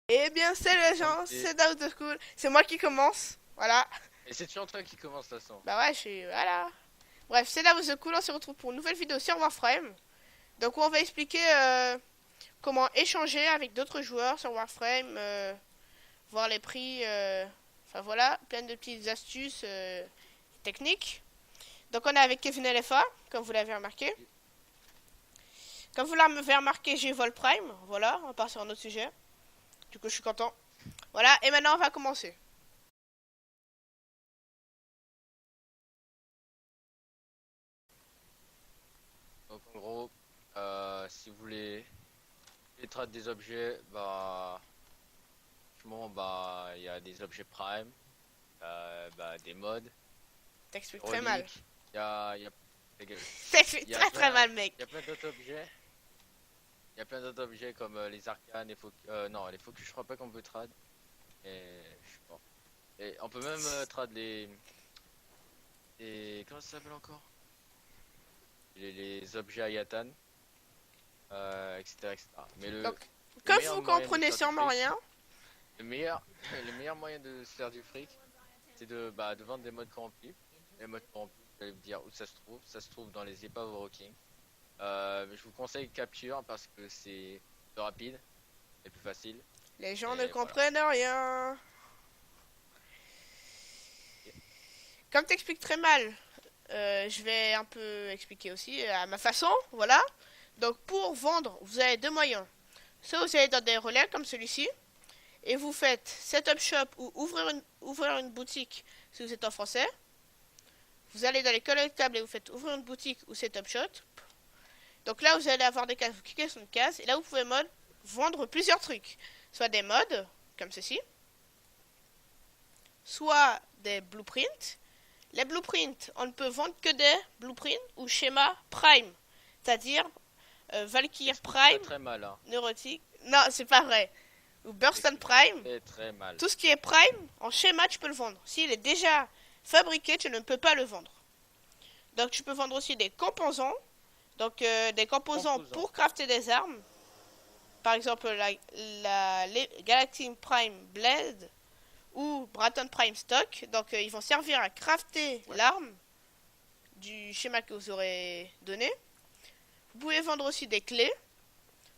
Eh bien, salut les gens, Et, c'est Down the School. C'est moi qui commence. Voilà. et c'est toujours toi qui commence la son. Bah ouais, je suis. Voilà. Bref, c'est Down the School. On se retrouve pour une nouvelle vidéo sur Warframe. Donc, où on va expliquer comment échanger avec d'autres joueurs sur Warframe, voir les prix. Enfin voilà, plein de petites astuces techniques. Donc, on est avec Kevin LFA, comme vous l'avez remarqué. Comme vous l'avez remarqué, j'ai Vol Prime. Voilà, on va passer sur un autre sujet. Du coup, je suis content. Voilà, et maintenant, on va commencer. Donc en gros, si vous voulez traiter des objets, bah franchement bah il y a des objets prime, bah des mods, T'expliques très mal. reliques, il y a ta gueule. T'expliques Il y a très très plein mal, mec. il y a plein d'autres objets. Il y a plein d'autres objets comme les arcanes, les focus. Non, les focus je crois pas qu'on peut trad. Et je sais pas. Et on peut même trad les comment ça s'appelle encore? Les objets Ayatan, etc., etc. Mais Donc, le comme meilleur vous moyen de comprenez faire du sûrement fric, rien, le meilleur, le meilleur moyen de se faire du fric, c'est de vendre des modes corrompus. Les modes corrompus, vous allez me dire où ça se trouve. Ça se trouve dans les épaves au Rocking. Je vous conseille Capture parce que c'est plus rapide et plus facile. les gens ne Et voilà. comprennent rien. Comme t'expliques très mal, je vais un peu expliquer aussi à ma façon, voilà. Donc pour vendre, vous avez deux moyens. Soit vous allez dans des relais comme celui-ci, et vous faites Setup Shop ou ouvrir une boutique si vous êtes en français. Vous allez dans les collectables et vous faites ouvrir une boutique ou Setup Shop. Donc là, vous allez avoir des cases, vous cliquez sur une case, et là, vous pouvez vendre plusieurs trucs. Soit des modes, comme ceci, soit des blueprints. Les blueprints, on ne peut vendre que des blueprints ou schémas prime, c'est-à-dire Valkyrie T'expliques très Prime, très mal, hein. Neurotique. Non, c'est pas vrai. Ou Burston T'expliques Prime. très très mal. Tout ce qui est prime, en schéma, tu peux le vendre. S'il est déjà fabriqué, tu ne peux pas le vendre. Donc, tu peux vendre aussi des composants. Donc, des composants Composant. pour crafter des armes. Par exemple, la Galactic Prime Blade ou Braton Prime Stock. Donc, ils vont servir à crafter Ouais. l'arme du schéma que vous aurez donné. Vous pouvez vendre aussi des clés.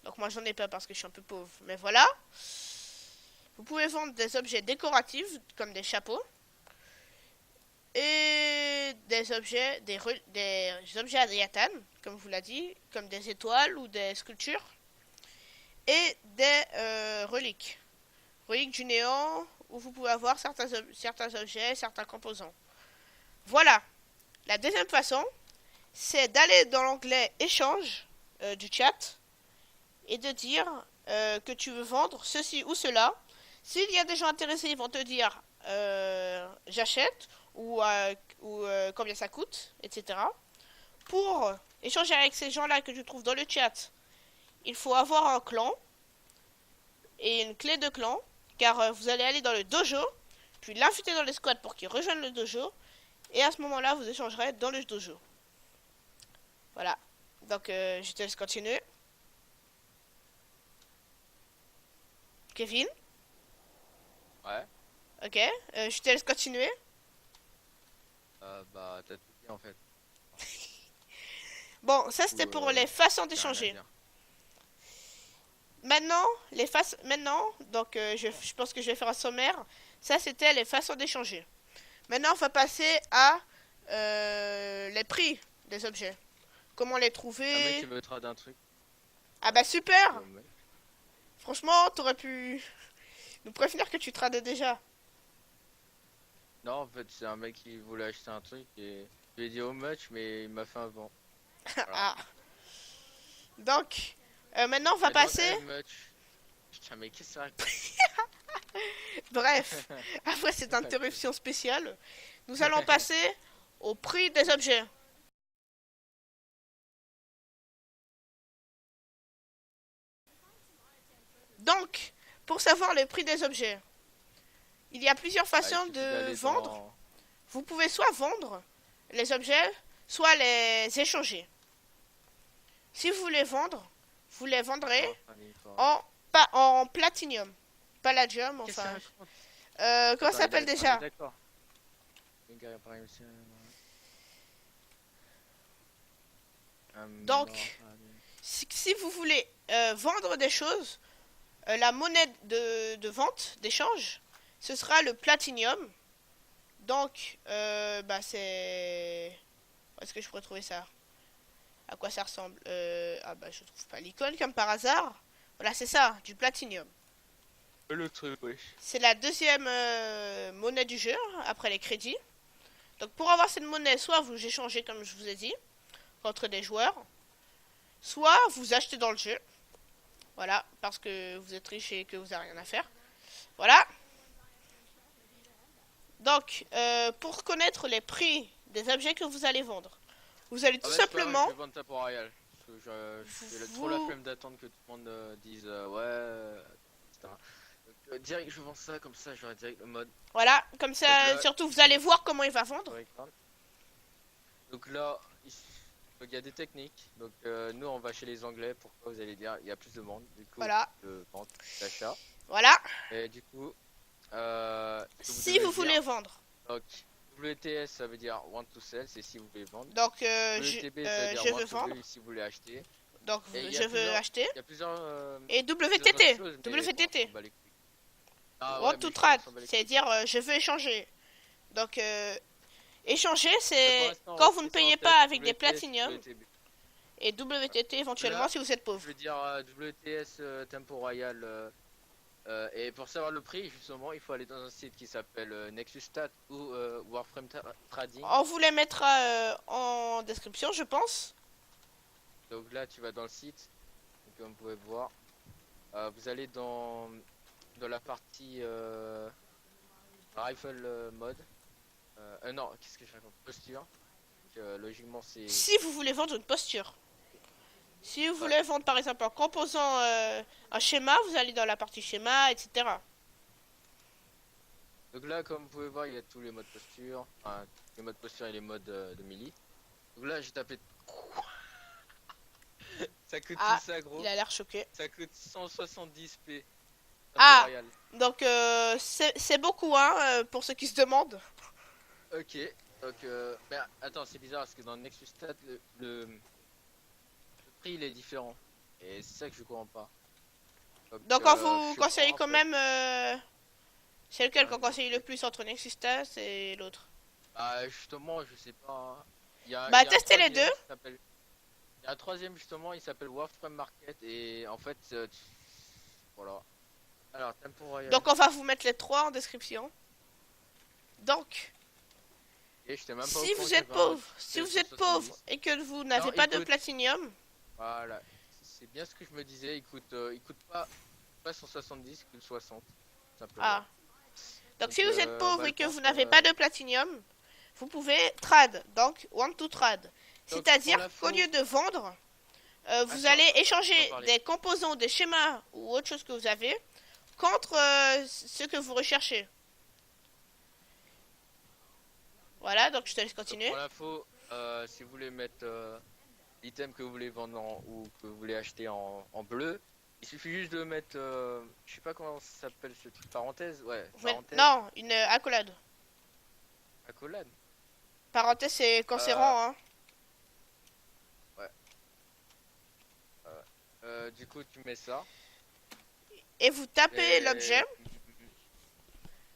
Donc moi j'en ai pas parce que je suis un peu pauvre, mais voilà. Vous pouvez vendre des objets décoratifs comme des chapeaux et des objets des objets Adriatan, comme vous l'a dit, comme des étoiles ou des sculptures et des reliques. Reliques du néant où vous pouvez avoir certains objets, certains composants. Voilà. La deuxième façon, c'est d'aller dans l'onglet échange du chat et de dire que tu veux vendre ceci ou cela. S'il y a des gens intéressés, ils vont te dire j'achète ou combien ça coûte, etc. Pour échanger avec ces gens-là que tu trouves dans le chat, il faut avoir un clan et une clé de clan, car vous allez aller dans le dojo, puis l'inviter dans les squads pour qu'il rejoigne le dojo, et à ce moment-là, vous échangerez dans le dojo. Voilà. Donc, je te laisse continuer. Kevin, Ouais. ok. Je te laisse continuer. Bah t'as tout dit en fait. Bon, ça Ou c'était pour les façons j'ai rien à d'échanger. dire. Maintenant, donc je pense que je vais faire un sommaire. Ça c'était les façons d'échanger. Maintenant, on va passer à les prix des objets. Comment les Un mec trouver. qui veut trade un truc. Ah bah super. Ouais. Franchement, t'aurais pu nous prévenir que tu trades déjà. Non, en fait, c'est un mec qui voulait acheter un truc et je lui ai dit how much, mais il m'a fait un vent. Voilà. Ah. Donc, maintenant on Il va m'a demandé passer. how much. Putain, mais qu'est-ce que ça raconte? Bref, après cette interruption spéciale, nous allons passer au prix des objets. Donc, pour savoir le prix des objets, il y a plusieurs Ah, il façons suffit de d'aller vendre. dans. Vous pouvez soit vendre les objets, soit les échanger. Si vous voulez vendre, vous les vendrez Oh, allez, quoi. en, en platinium. Palladium, Qu'est-ce que enfin. ça raconte? Comment Attends, ça s'appelle déjà? d'accord. Donc, si vous voulez vendre des choses, la monnaie de vente, d'échange, ce sera le platinium. Donc, bah c'est... Où est-ce que je pourrais trouver ça? À quoi ça ressemble? Ah bah je trouve pas l'icône comme par hasard. Voilà, c'est ça, du platinium. Le truc, oui. C'est la deuxième monnaie du jeu, après les crédits. Donc pour avoir cette monnaie, soit vous échangez comme je vous ai dit, contre des joueurs, soit vous achetez dans le jeu. Voilà, parce que vous êtes riche et que vous n'avez rien à faire. Voilà. Donc, pour connaître les prix des objets que vous allez vendre, vous allez tout simplement... Je vais vendre ça pour Royal. Parce que j'ai trop la flemme d'attendre que tout le monde dise ouais, etc. Donc, direct, je vends ça comme ça, j'aurai direct le mode. Voilà, comme ça, là, surtout vous allez voir comment il va vendre. Donc là, il y a des techniques. Donc nous, on va chez les Anglais. Pourquoi vous allez dire il y a plus de monde, du coup, voilà. de vente, d'achat. Voilà. Et du coup, si vous voulez vendre. Donc, WTS, ça veut dire want to sell, c'est si vous voulez vendre. Donc, WTB, ça veut dire je want veux to vendre. buy, si vous voulez acheter. Donc, je veux acheter. Il y a plusieurs. Et WTT. WTT. Want to trade, c'est-à-dire je veux échanger. Donc, échanger, c'est quand vous ne payez pas avec des platinium. Et WTT éventuellement si vous êtes pauvre. Je veux dire WTS Tempo Royal. Et pour savoir le prix, justement, il faut aller dans un site qui s'appelle Nexustat ou Warframe Trading. On vous les mettra en description, je pense. Donc là, tu vas dans le site, comme vous pouvez voir. Vous allez dans la partie Rifle Mode. Non, qu'est-ce que je raconte? Posture. Logiquement, c'est... Si vous voulez vendre une posture. Si vous voulez vendre par exemple un composant, un schéma, vous allez dans la partie schéma, etc. Donc là, comme vous pouvez voir, il y a tous les modes posture. Enfin, les modes posture et les modes de melee. Donc là, j'ai tapé... Ça coûte tout ça, gros. Il a l'air choqué. Ça coûte 170p. Ah, donc c'est beaucoup, hein, pour ceux qui se demandent. Ok, donc... ben, attends, c'est bizarre, parce que dans Nexus Stat, le prix, il est différent. Et c'est ça que je comprends pas. Donc on vous conseille quand même... c'est lequel qu'on conseille le plus entre Nexus Stat et l'autre? Bah justement, je sais pas. Bah testez les deux. Il y a un troisième justement, il s'appelle Warframe Market et en fait, voilà. Alors, Tempo Royal. Donc on va vous mettre les trois en description. Donc, si vous êtes pauvre, et que vous n'avez pas de platinium, voilà, c'est bien ce que je me disais. Il coûte pas 170, il coûte 60. Simplement. Ah. Donc si vous êtes pauvre et que vous n'avez pas de platinium, vous pouvez trade, donc want to trade. C'est-à-dire qu'au lieu de vendre, vous allez échanger des composants, des schémas ou autre chose que vous avez contre ce que vous recherchez. Voilà, donc je te laisse continuer. Donc, pour l'info, si vous voulez mettre l'item que vous voulez vendre ou que vous voulez acheter en bleu, il suffit juste de mettre, je sais pas comment ça s'appelle ce truc, parenthèse, ouais. Parenthèse. Non, une accolade. Accolade. Parenthèse, c'est quand c'est rang, hein. Ouais. Du coup, tu mets ça. Et vous tapez l'objet.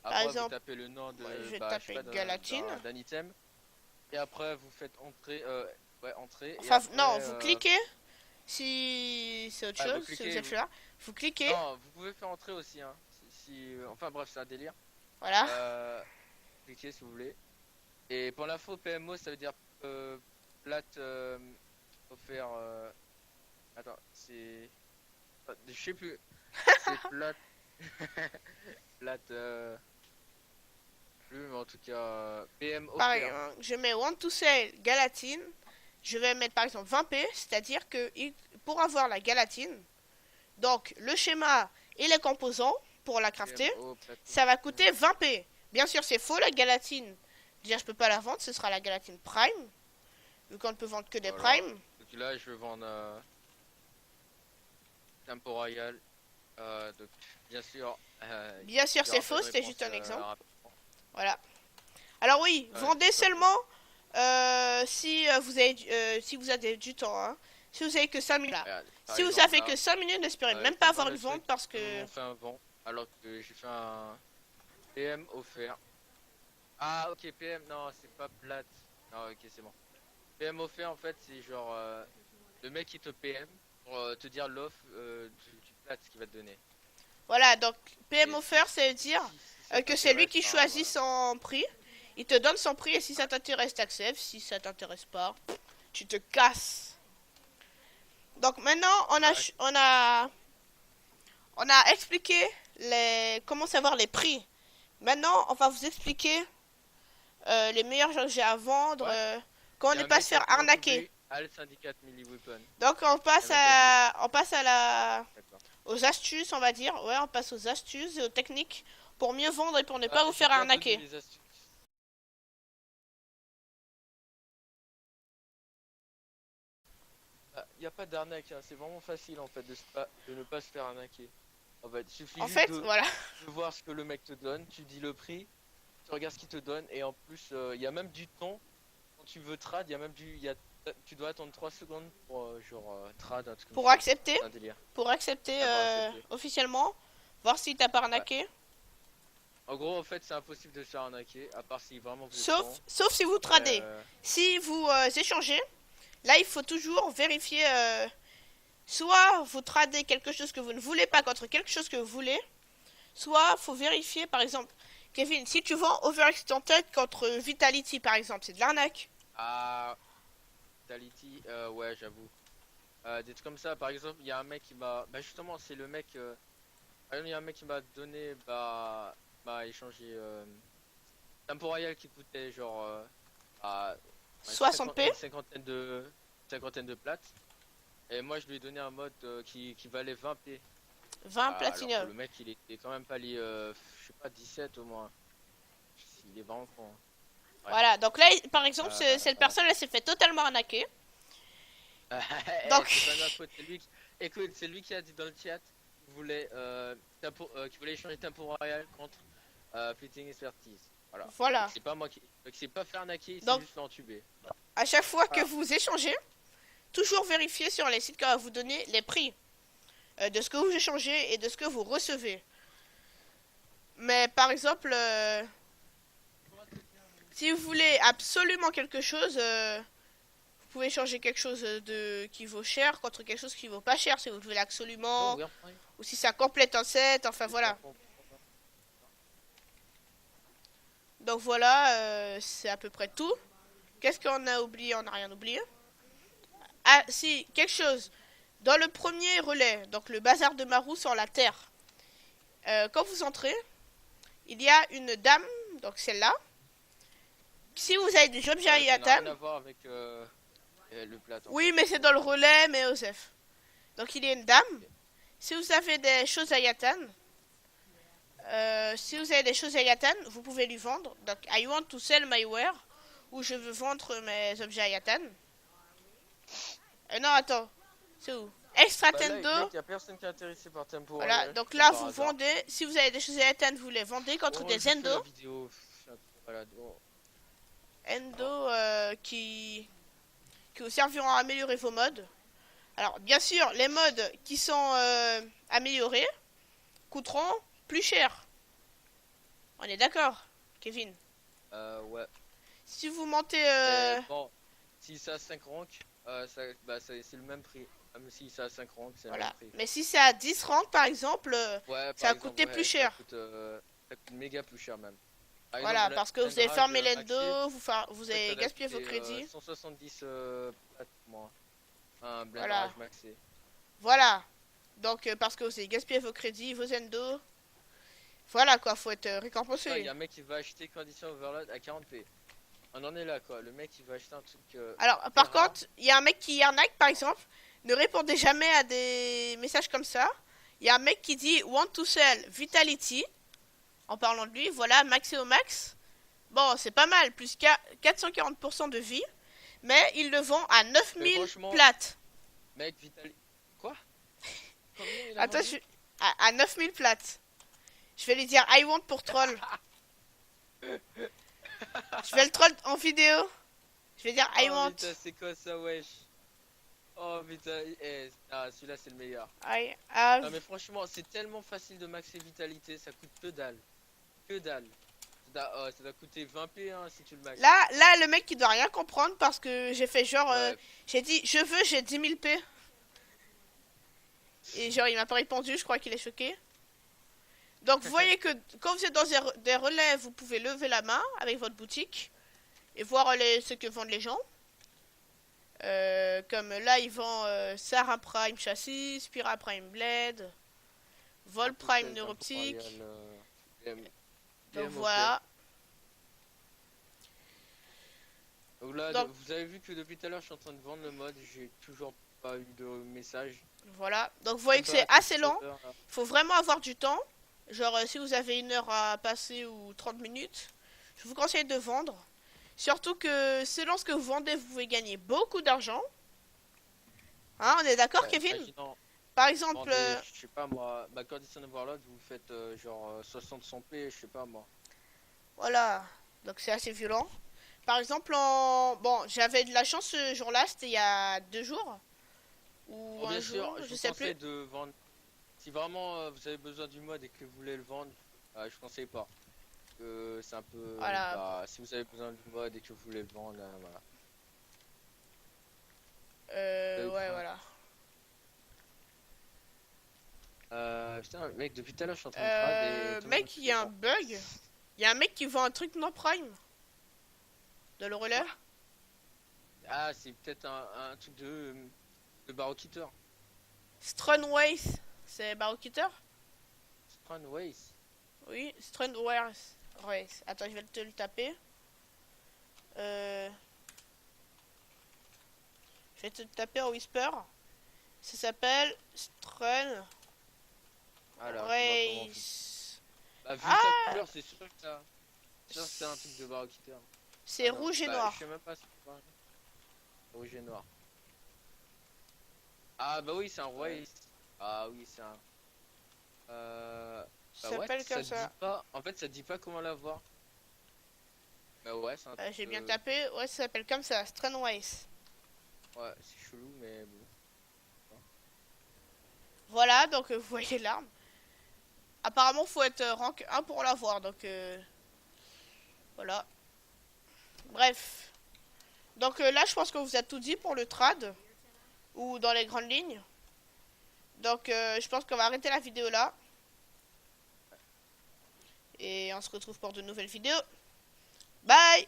Par exemple, vous tapez le nom de, je vais taper Galatine. d'un item. Et après, vous faites entrer, entrer. Enfin, après, non, vous cliquez. Si c'est autre chose, si vous êtes là, vous cliquez. Non, vous pouvez faire entrer aussi, hein. Enfin bref, c'est un délire. Voilà. Cliquez si vous voulez. Et pour l'info, PMO, ça veut dire plate offert. Attends, c'est. Je sais plus. C'est plate. Plate. Plus, mais en tout cas. PM offert. Pareil, hein, je mets want to sell Galatine. Je vais mettre par exemple 20p, c'est-à-dire que pour avoir la Galatine, donc le schéma et les composants pour la crafter, ça va coûter 20p. Bien sûr, c'est faux, la Galatine. Déjà, je peux pas la vendre, ce sera la Galatine Prime. Vu qu'on ne peut vendre que des Prime. Donc là, je vais vendre Tempo Royal. Donc, bien sûr, Bien sûr, il y c'est aura pas faux, de c'était réponse, juste un exemple. rapidement. Voilà. Alors oui, Ouais, vendez c'est pas faux. seulement si si vous avez du temps. Hein. Si vous avez que 5 minutes. Là. Regarde, par Si vous exemple, avez que là, 5 minutes, n'espérez je même viens pas de voir avoir le une vente truc, parce ils que... m'ont fait un vent, alors que j'ai fait un PM offert. Ah, ok, PM, non, c'est pas plate. Non, ok, c'est bon. PM offert, en fait, c'est genre le mec qui te PM pour te dire l'offre du plate qu'il va te donner. Voilà, donc PM Et offer, ça veut dire si ça que c'est lui t'intéresse, qui ben choisit voilà. son prix. Il te donne son prix et si ça Ouais. t'intéresse, t'acceptes. Si ça t'intéresse pas, tu te casses. Donc maintenant, Ouais. on a expliqué comment savoir les prix. Maintenant, on va vous expliquer les meilleurs objets à vendre Ouais. quand on Il y a n'est un pas mec se qui a faire arnaquer. trouvé Al Syndicate Melee Weapon. Donc Il y a un mec qui a dit. on passe à la, D'accord. aux astuces, on va dire. Ouais, on passe aux astuces et aux techniques pour mieux vendre et pour ne Ah, pas vous j'ai faire bien donné arnaquer. les astuces. Il n'y a pas d'arnaque, hein. C'est vraiment facile en fait de ne pas se faire arnaquer. En fait, il suffit En juste fait, voilà. de voir ce que le mec te donne, tu dis le prix, tu regardes ce qu'il te donne, et en plus, il y a même du temps. Quand tu veux trad, il y a même tu dois attendre 3 secondes pour trad, un truc comme Pour ça. accepter, C'est un délire. pour accepter Ça va accepter. officiellement, voir si t'as pas Ouais. arnaqué. En gros, en fait, c'est impossible de se faire arnaquer, à part si vraiment vous êtes bon. Sauf si vous Mais tradez. Si vous échangez, là il faut toujours vérifier. Soit vous tradez quelque chose que vous ne voulez pas contre quelque chose que vous voulez. Soit faut vérifier, par exemple, Kevin, si tu vends Overextended contre Vitality, par exemple, c'est de l'arnaque. ah, Vitality, ouais, j'avoue. Des trucs comme ça, par exemple, il y a un mec qui m'a. Bah, justement, c'est le mec. Par exemple, il y a un mec qui m'a donné. M'a échangé. Tempo Royal qui coûtait genre. À, une 60p, cinquantaine de plates. Et moi, je lui ai donné un mode qui valait 20p. 20 Alors que Platinum. le mec, il était quand même pas les. Je sais pas, 17 au moins. Il est vraiment con, hein. Bref. Voilà, donc là, par exemple, Euh, cette euh, personne, elle s'est fait totalement arnaquer. Eh, Donc, c'est pas de ma faute, écoute, c'est lui qui a dit dans le chat qu'il voulait échanger Tempo Royal contre Fleeting Expertise. Voilà. voilà. C'est pas moi qui. Donc c'est pas fait arnaquer, c'est Donc, juste l'entubé. à chaque fois que Voilà. vous échangez, toujours vérifier sur les sites qui va vous donner les prix de ce que vous échangez et de ce que vous recevez. Mais par exemple, si vous voulez absolument quelque chose, vous pouvez échanger quelque chose qui vaut cher contre quelque chose qui vaut pas cher si vous voulez Non, absolument, regarde, ou si ça complète un set, enfin voilà. Donc voilà, c'est à peu près tout. Qu'est-ce qu'on a oublié? On n'a rien oublié. Ah si, quelque chose. Dans le premier relais, donc le bazar de Marou sur la terre, quand vous entrez, il y a une dame, donc celle-là. Si vous avez des objets à Ça n'a rien Yatan, à voir avec le plat en oui, fait. mais c'est dans le relais, mais Osef. Donc il y a une dame. Ok. Si vous avez des choses à Yatan, si vous avez des choses à Yatan, vous pouvez lui vendre. Donc I want to sell my wear, ou je veux vendre mes objets à Yatan. Non, attends, c'est où? Extra Bah là, Tendo. mec, y a personne qui est intéressé par Tempo Voilà, Royal, donc comme là par vous hasard. vendez. Si vous avez des choses à Yatan, vous les vendez contre Oh, des je fais la Endo. vidéo. Je suis un peu malade. Oh. Endo qui vous serviront à améliorer vos modes. Alors, bien sûr, les modes qui sont améliorés coûteront plus cher. On est d'accord, Kevin? Ouais. Si vous montez... Et bon, si ça a 5 ranks, c'est le même prix. Même si ça a 5 ranks, c'est le voilà. même prix. Mais si c'est à 10 rangs, par exemple, Ouais, ça par va exemple, coûter ouais, plus cher. ça coûte méga plus cher même. Par Voilà, exemple, parce que vous avez Blade fermé Rage maxé, l'endo, vous ça avez va gaspillé vos coûter, crédits. 170 plates pour moi. Un Blade Voilà. Rage maxé. Voilà. Donc, parce que vous avez gaspillé vos crédits, vos endo. Voilà quoi, faut être Il récompensé. y a un mec qui va acheter Condition Overload à 40p. On en est là quoi, le mec il va acheter un truc. Alors, par rare. contre, il y a un mec qui arnaque, par exemple. Ne répondez jamais à des messages comme ça. Il y a un mec qui dit Want to sell Vitality. En parlant de lui, voilà, maxé au max. Bon, c'est pas mal, plus 440% de vie. Mais il le vend à 9000 franchement, plates. Mec, Quoi? Combien il a Attends, vendu à 9000 plates. Je vais lui dire I want pour troll. Je vais le troll en vidéo. Je vais dire I Oh want. putain, c'est quoi ça, wesh? Oh putain, ah, celui-là c'est le meilleur. I Non have. mais franchement, c'est tellement facile de maxer vitalité, ça coûte que dalle. Que dalle. Ça doit coûter 20 P hein, si tu le maxes. Là, le mec qui doit rien comprendre parce que j'ai fait genre. Ouais. J'ai dit je veux, j'ai 10 000 P. Et genre, il m'a pas répondu, je crois qu'il est choqué. Donc, vous voyez que quand vous êtes dans des relais, vous pouvez lever la main avec votre boutique et voir ce que vendent les gens. Comme là, ils vendent Sarah Prime Chassis, Spira Prime Blade, Vol Prime Neuroptique. Donc voilà. Donc là, Donc, vous avez vu que depuis tout à l'heure, je suis en train de vendre le mode, j'ai toujours pas eu de message. voilà. Donc, vous voyez que c'est assez lent. Il faut vraiment avoir du temps. Genre, si vous avez 1 heure à passer ou 30 minutes, je vous conseille de vendre. Surtout que selon ce que vous vendez, vous pouvez gagner beaucoup d'argent. Hein, on est d'accord, Kevin? Par exemple, je sais pas moi, ma condition de Warlord, vous faites genre 60-100 P, je sais pas moi. voilà. Donc c'est assez violent. Par exemple, bon, j'avais de la chance ce jour-là, c'était il y a 2 jours. Ou Bon, un bien jour, sûr, je je vous sais plus. conseille de vendre. Si vraiment vous avez besoin du mode et que vous voulez le vendre, je conseille pas. C'est un peu. Voilà. Bah, si vous avez besoin du mode et que vous voulez le vendre, voilà. Ouais, voilà. Putain, mec, depuis tout à l'heure, je suis en train de trad et tout le monde Mec, il y a un bug. Il y a un mec qui vend un truc non prime. De le relais. Ah, c'est peut-être un truc de Baroqueater. Strunways. C'est Baroqueater? Strunways. Oui, Strunways. Attends, je vais te le taper. Je vais te le taper en whisper. Ça s'appelle Strunways. Alors, bah, vu Ah, sa couleur, c'est sûr que ça. C'est sûr que c'est un truc de Baroqueater. c'est rouge et noir. Je sais même pas si c'est pas. Rouge et noir. Ah bah oui, c'est un Waze. Ah oui, c'est un. Ça Bah ouais, s'appelle ça comme te ça. dit pas. En fait, ça te dit pas comment l'avoir. Bah ouais, c'est un truc. J'ai bien tapé. Ouais, ça s'appelle comme ça. Strunways. Ouais, c'est chelou, mais bon. Voilà, donc vous voyez l'arme. Apparemment, faut être rank 1 pour l'avoir. Donc voilà. Bref. Donc là, je pense que vous a tout dit pour le trad. Ou dans les grandes lignes. Donc je pense qu'on va arrêter la vidéo là. Et on se retrouve pour de nouvelles vidéos. Bye!